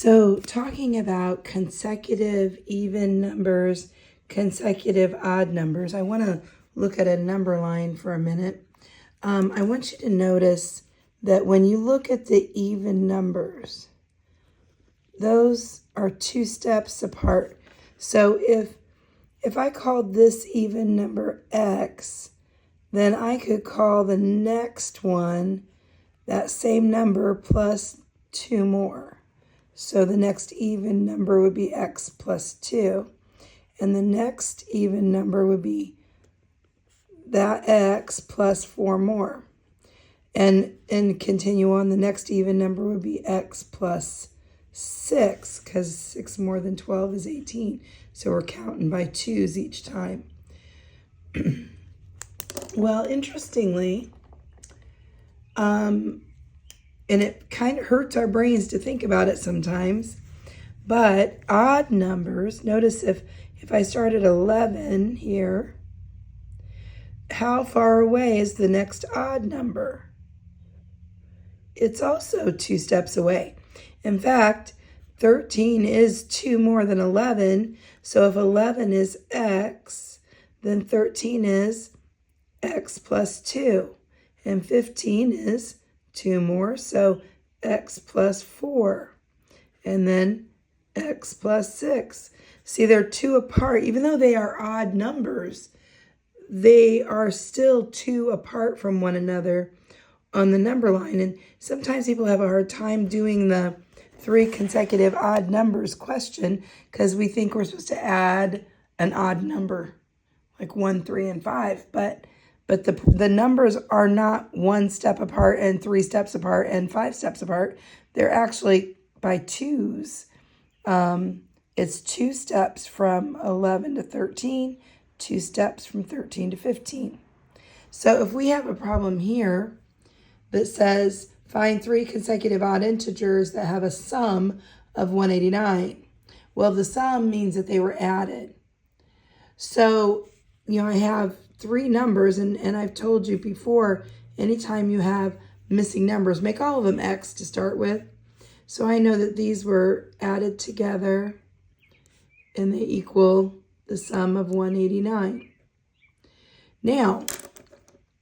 So talking about consecutive even numbers, consecutive odd numbers, I want to look at a number line for a minute. I want you to notice that when you look at the even numbers, those are two steps apart. So if I called this even number x, then I could call the next one that same number plus 2 more. So the next even number would be x plus 2. And the next even number would be that x plus 4 more. And continue on, the next even number would be x plus 6, because 6 more than 12 is 18. So we're counting by 2s each time. Well, interestingly, and it kind of hurts our brains to think about it sometimes, but odd numbers, notice if I start at 11 here, how far away is the next odd number? It's also 2 steps away. In fact, 13 is 2 more than 11, so if 11 is x, then 13 is x plus 2, and 15 is 2 more, so x plus 4, and then x plus 6. See, they're 2 apart. Even though they are odd numbers, they are still 2 apart from one another on the number line. And sometimes people have a hard time doing the 3 consecutive odd numbers question because we think we're supposed to add an odd number, like 1, 3, and 5. But the numbers are not 1 step apart and 3 steps apart and 5 steps apart. They're actually by 2s. It's 2 steps from 11 to 13, 2 steps from 13 to 15. So if we have a problem here that says find 3 consecutive odd integers that have a sum of 189, well, the sum means that they were added. So, I have 3 numbers, and I've told you before, anytime you have missing numbers, make all of them x to start with. So I know that these were added together and they equal the sum of 189. Now,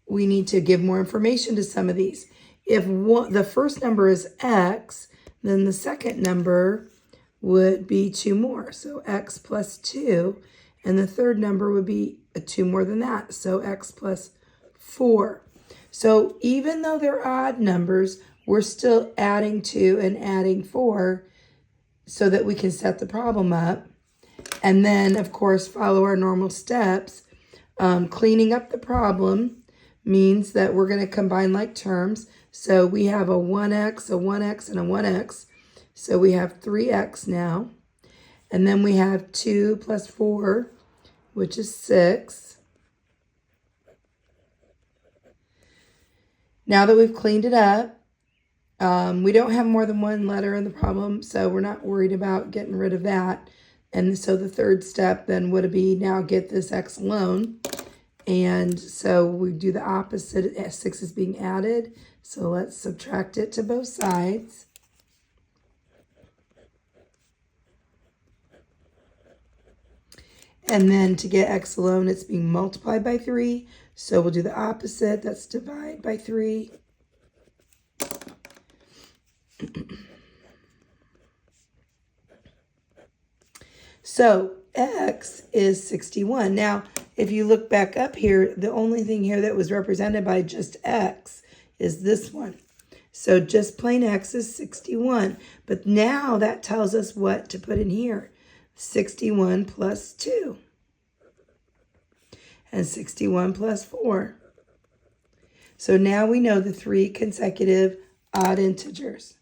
we need to give more information to some of these. If the first number is x, then the second number would be 2 more, so x plus 2, and the third number would be 2 more than that, so x plus 4. So even though they're odd numbers, we're still adding 2 and adding 4 so that we can set the problem up. And then, of course, follow our normal steps. Cleaning up the problem means that we're going to combine like terms. So we have a 1x, a 1x, and a 1x. So we have 3x now. And then we have 2 plus 4, which is 6. Now that we've cleaned it up, we don't have more than 1 letter in the problem, so we're not worried about getting rid of that. And so the third step then would be now get this x alone. And so we do the opposite. 6 is being added, so let's subtract it to both sides. And then to get x alone, it's being multiplied by 3. So we'll do the opposite. That's divide by 3. So x is 61. Now, if you look back up here, the only thing here that was represented by just x is this one. So just plain x is 61. But now that tells us what to put in here. 61 plus 2. And 61 plus 4. So now we know the 3 consecutive odd integers.